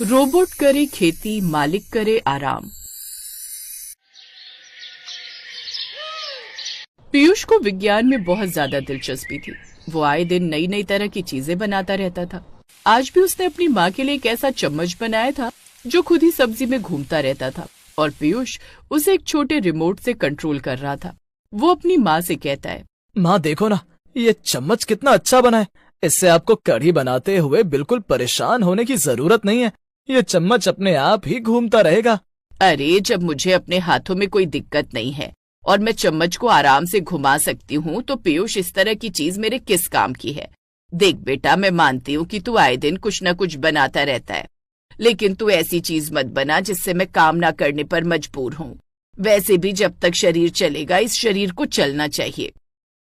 Robot करे खेती, मालिक करे आराम। पीयूष को विज्ञान में बहुत ज्यादा दिलचस्पी थी। वो आए दिन नई नई तरह की चीजें बनाता रहता था। आज भी उसने अपनी माँ के लिए एक ऐसा चम्मच बनाया था जो खुद ही सब्जी में घूमता रहता था और पीयूष उसे एक छोटे रिमोट से कंट्रोल कर रहा था। वो अपनी माँ से कहता है, माँ देखो ना, ये चम्मच कितना अच्छा बना है। इससे आपको कढ़ी बनाते हुए बिल्कुल परेशान होने की जरूरत नहीं है। ये चम्मच अपने आप ही घूमता रहेगा। अरे जब मुझे अपने हाथों में कोई दिक्कत नहीं है और मैं चम्मच को आराम से घुमा सकती हूँ तो पीयूष इस तरह की चीज मेरे किस काम की है। देख बेटा, मैं मानती हूँ कि तू आए दिन कुछ न कुछ बनाता रहता है, लेकिन तू ऐसी चीज मत बना जिससे मैं काम ना करने पर मजबूर हूँ। वैसे भी जब तक शरीर चलेगा इस शरीर को चलना चाहिए।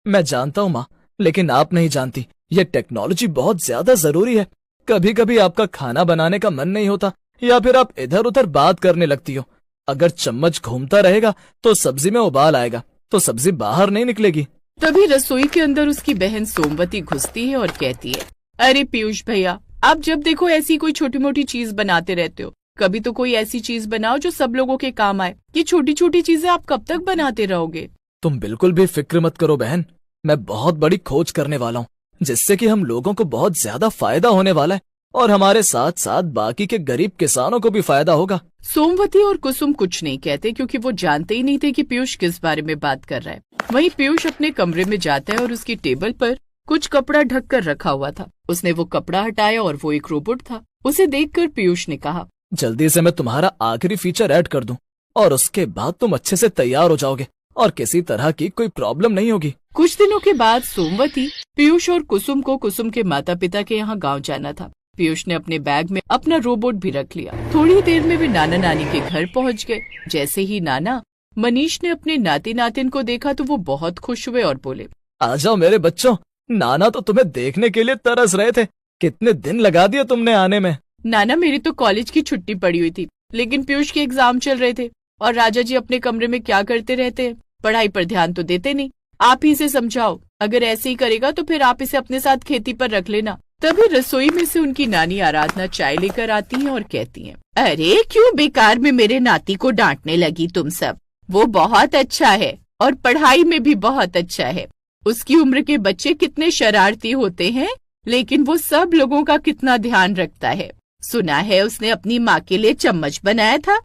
मैं जानता हूँ माँ, लेकिन आप नहीं जानती, ये टेक्नोलॉजी बहुत ज्यादा जरूरी है। कभी कभी आपका खाना बनाने का मन नहीं होता या फिर आप इधर उधर बात करने लगती हो। अगर चम्मच घूमता रहेगा तो सब्जी में उबाल आएगा, तो सब्जी बाहर नहीं निकलेगी। तभी रसोई के अंदर उसकी बहन सोमवती घुसती है और कहती है, अरे पीयूष भैया, आप जब देखो ऐसी कोई छोटी मोटी चीज बनाते रहते हो। कभी तो कोई ऐसी चीज बनाओ जो सब लोगों के काम आए। ये छोटी छोटी चीजें आप कब तक बनाते रहोगे? तुम बिल्कुल भी फिक्र मत करो बहन, मैं बहुत बड़ी खोज करने वाला हूँ जिससे कि हम लोगों को बहुत ज्यादा फायदा होने वाला है और हमारे साथ साथ बाकी के गरीब किसानों को भी फायदा होगा। सोमवती और कुसुम कुछ नहीं कहते क्योंकि वो जानते ही नहीं थे कि पीयूष किस बारे में बात कर रहा है। वहीं पीयूष अपने कमरे में जाता है और उसकी टेबल पर कुछ कपड़ा ढक कर रखा हुआ था। उसने वो कपड़ा हटाया और वो एक रोबोट था। उसे देखकर पीयूष ने कहा, जल्दी से मैं तुम्हारा आखिरी फीचर ऐड कर दूं और उसके बाद तुम अच्छे से तैयार हो जाओगे और किसी तरह की कोई प्रॉब्लम नहीं होगी। कुछ दिनों के बाद सोमवती, पीयूष और कुसुम को कुसुम के माता पिता के यहाँ गाँव जाना था। पीयूष ने अपने बैग में अपना रोबोट भी रख लिया। थोड़ी देर में वे नाना नानी के घर पहुँच गए। जैसे ही नाना मनीष ने अपने नाती नातिन को देखा तो वो बहुत खुश हुए और बोले, आ जाओ मेरे बच्चों, नाना तो तुम्हें देखने के लिए तरस रहे थे। कितने दिन लगा दिए तुमने आने में। नाना, मेरी तो कॉलेज की छुट्टी पड़ी हुई थी, लेकिन पीयूष के एग्जाम चल रहे थे और राजा जी अपने कमरे में क्या करते रहते हैं, पढ़ाई पर ध्यान तो देते नहीं। आप ही इसे समझाओ, अगर ऐसे ही करेगा तो फिर आप इसे अपने साथ खेती पर रख लेना। तभी रसोई में से उनकी नानी आराधना चाय लेकर आती हैं और कहती हैं, अरे क्यों बेकार में मेरे नाती को डांटने लगी तुम सब। वो बहुत अच्छा है और पढ़ाई में भी बहुत अच्छा है। उसकी उम्र के बच्चे कितने शरारती होते हैं, लेकिन वो सब लोगों का कितना ध्यान रखता है। सुना है उसने अपनी माँ के लिए चम्मच बनाया था।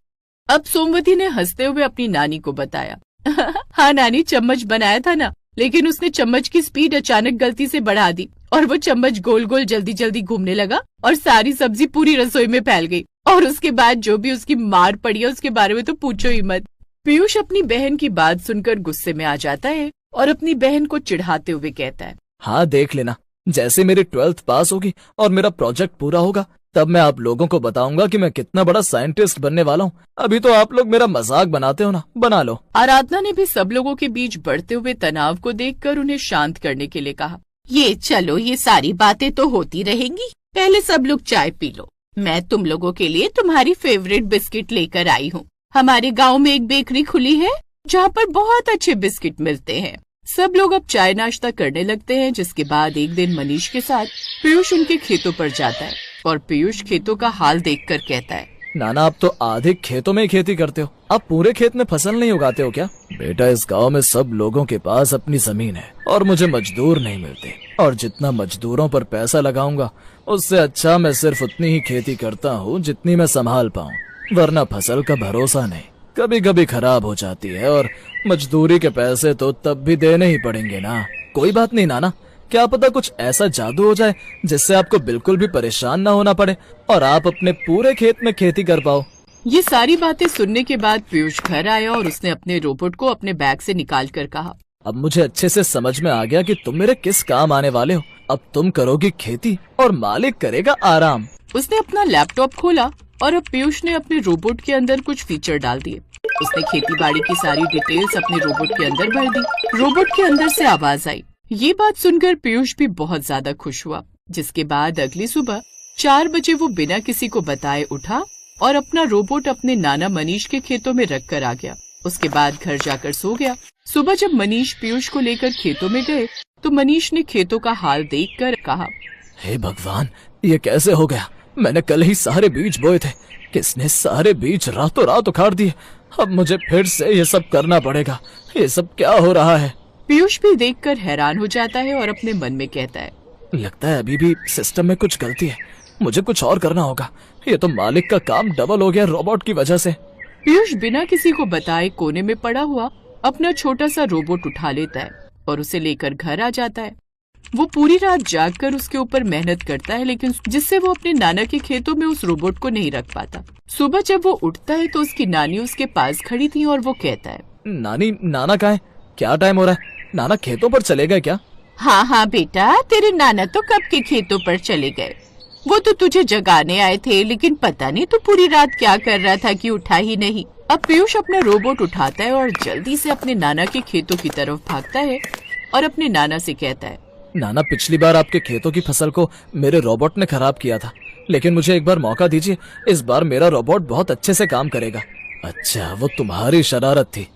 अब सोमवती ने हंसते हुए अपनी नानी को बताया, हाँ नानी, चम्मच बनाया था ना, लेकिन उसने चम्मच की स्पीड अचानक गलती से बढ़ा दी और वो चम्मच गोल गोल जल्दी जल्दी घूमने लगा और सारी सब्जी पूरी रसोई में फैल गई। और उसके बाद जो भी उसकी मार पड़ी है उसके बारे में तो पूछो ही मत। पीयूष अपनी बहन की बात सुनकर गुस्से में आ जाता है और अपनी बहन को चिढ़ाते हुए कहता है, हाँ देख लेना, जैसे मेरी 12th पास होगी और मेरा प्रोजेक्ट पूरा होगा तब मैं आप लोगों को बताऊंगा कि मैं कितना बड़ा साइंटिस्ट बनने वाला हूँ। अभी तो आप लोग मेरा मजाक बनाते हो ना, बना लो। आराधना ने भी सब लोगों के बीच बढ़ते हुए तनाव को देखकर उन्हें शांत करने के लिए कहा, ये चलो, ये सारी बातें तो होती रहेंगी, पहले सब लोग चाय पी लो। मैं तुम लोगों के लिए तुम्हारी फेवरेट बिस्किट लेकर आई हूँ। हमारे गाँव में एक बेकरी खुली है जहाँ पर बहुत अच्छे बिस्किट मिलते हैं। सब लोग अब चाय नाश्ता करने लगते हैं। जिसके बाद एक दिन मनीष के साथ पीयूष उनके खेतों पर जाता है और पीयूष खेतों का हाल देखकर कहता है, नाना आप तो आधे खेतों में ही खेती करते हो, आप पूरे खेत में फसल नहीं उगाते हो क्या? बेटा, इस गांव में सब लोगों के पास अपनी जमीन है और मुझे मजदूर नहीं मिलते, और जितना मजदूरों पर पैसा लगाऊंगा उससे अच्छा मैं सिर्फ उतनी ही खेती करता हूँ जितनी मैं संभाल पाऊँ, वरना फसल का भरोसा नहीं, कभी कभी खराब हो जाती है और मजदूरी के पैसे तो तब भी देने ही पड़ेंगे ना। कोई बात नहीं नाना, क्या पता कुछ ऐसा जादू हो जाए जिससे आपको बिल्कुल भी परेशान ना होना पड़े और आप अपने पूरे खेत में खेती कर पाओ। ये सारी बातें सुनने के बाद पीयूष घर आया और उसने अपने रोबोट को अपने बैग से निकाल कर कहा, अब मुझे अच्छे से समझ में आ गया कि तुम मेरे किस काम आने वाले हो। अब तुम करोगी खेती और मालिक करेगा आराम। उसने अपना लैपटॉप खोला और अब पीयूष ने अपने रोबोट के अंदर कुछ फीचर डाल दिए। उसने खेती बाड़ी की सारी डिटेल्स अपने रोबोट के अंदर भर दी। रोबोट के अंदर से आवाज आई। ये बात सुनकर पीयूष भी बहुत ज्यादा खुश हुआ। जिसके बाद अगली सुबह 4 बजे वो बिना किसी को बताए उठा और अपना रोबोट अपने नाना मनीष के खेतों में रख कर आ गया। उसके बाद घर जाकर सो गया। सुबह जब मनीष पीयूष को लेकर खेतों में गए तो मनीष ने खेतों का हाल देखकर कहा, हे भगवान, ये कैसे हो गया? मैंने कल ही सारे बीज बोए थे। किसने सारे बीज रातों रात उखाड़ दिए। अब मुझे फिर से ये सब करना पड़ेगा। ये सब क्या हो रहा है? पीयूष भी देखकर हैरान हो जाता है और अपने मन में कहता है, लगता है अभी भी सिस्टम में कुछ गलती है। मुझे कुछ और करना होगा। ये तो मालिक का काम डबल हो गया रोबोट की वजह से। पीयूष बिना किसी को बताए कोने में पड़ा हुआ अपना छोटा सा रोबोट उठा लेता है और उसे लेकर घर आ जाता है। वो पूरी रात जागकर उसके ऊपर मेहनत करता है, लेकिन जिससे वो अपने नाना के खेतों में उस रोबोट को नहीं रख पाता। सुबह जब वो उठता है तो उसकी नानी उसके पास खड़ी थी और वो कहता है, नाना कहाँ है? क्या टाइम हो रहा है? नाना खेतों पर चले गए क्या? हाँ हाँ बेटा, तेरे नाना तो कब के खेतों पर चले गए। वो तो तुझे जगाने आए थे, लेकिन पता नहीं तू पूरी रात क्या कर रहा था कि उठा ही नहीं। अब पीयूष अपना रोबोट उठाता है और जल्दी से अपने नाना के खेतों की तरफ भागता है और अपने नाना से कहता है, नाना, पिछली बार आपके खेतों की फसल को मेरे रोबोट ने खराब किया था, लेकिन मुझे एक बार मौका दीजिए। इस बार मेरा रोबोट बहुत अच्छे से काम करेगा। अच्छा, वो तुम्हारी शरारत थी।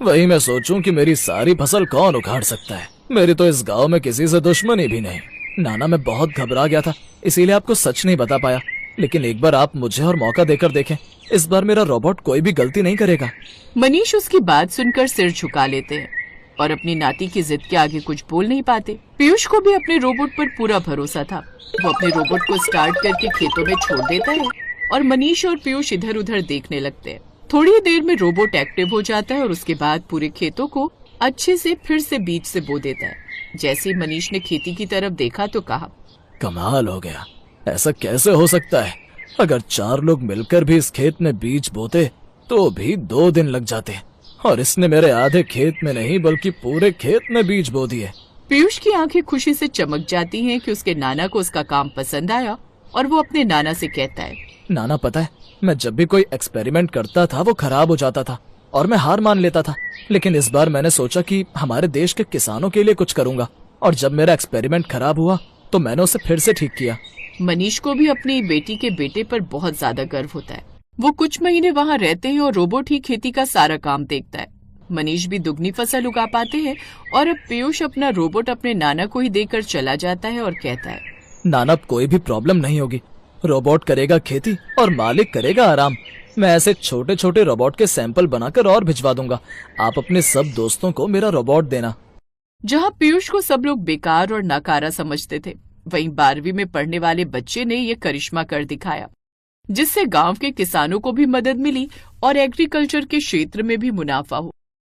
वही मैं सोचूं कि मेरी सारी फसल कौन उखाड़ सकता है। मेरी तो इस गांव में किसी से दुश्मनी भी नहीं। नाना, मैं बहुत घबरा गया था, इसीलिए आपको सच नहीं बता पाया। लेकिन एक बार आप मुझे और मौका देकर देखें। इस बार मेरा रोबोट कोई भी गलती नहीं करेगा। मनीष उसकी बात सुनकर सिर झुका लेते हैं और अपनी नाती की जिद के आगे कुछ बोल नहीं पाते। पीयूष को भी अपने रोबोट पर पूरा भरोसा था। वो अपने रोबोट को स्टार्ट करके खेतों में छोड़ देता है और मनीष और पीयूष इधर उधर देखने लगते हैं। थोड़ी ही देर में रोबोट एक्टिव हो जाता है और उसके बाद पूरे खेतों को अच्छे से फिर से बीज से बो देता है। जैसे ही मनीष ने खेती की तरफ देखा तो कहा, कमाल हो गया। ऐसा कैसे हो सकता है? अगर 4 लोग मिलकर भी इस खेत में बीज बोते तो भी 2 दिन लग जाते, और इसने मेरे आधे खेत में नहीं बल्कि पूरे खेत में बीज बो दिए। पीयूष की आंखें खुशी से चमक जाती हैं कि उसके नाना को उसका काम पसंद आया और वो अपने नाना से कहता है, नाना, पता है, मैं जब भी कोई एक्सपेरिमेंट करता था वो खराब हो जाता था और मैं हार मान लेता था। लेकिन इस बार मैंने सोचा कि हमारे देश के किसानों के लिए कुछ करूंगा, और जब मेरा एक्सपेरिमेंट खराब हुआ तो मैंने उसे फिर से ठीक किया। मनीष को भी अपनी बेटी के बेटे पर बहुत ज्यादा गर्व होता है। वो कुछ महीने वहाँ रहते हैं और रोबोट ही खेती का सारा काम देखता है। मनीष भी दुगनी फसल उगा पाते हैं और अब पीयूष अपना रोबोट अपने नाना को ही देकर चला जाता है और कहता है, नाना, अब कोई भी प्रॉब्लम नहीं होगी। रोबोट करेगा खेती और मालिक करेगा आराम। मैं ऐसे छोटे छोटे रोबोट के सैंपल बनाकर और भिजवा दूंगा। आप अपने सब दोस्तों को मेरा रोबोट देना। जहाँ पीयूष को सब लोग बेकार और नाकारा समझते थे, वहीं 12वीं में पढ़ने वाले बच्चे ने ये करिश्मा कर दिखाया, जिससे गांव के किसानों को भी मदद मिली और एग्रीकल्चर के क्षेत्र में भी मुनाफा हुआ।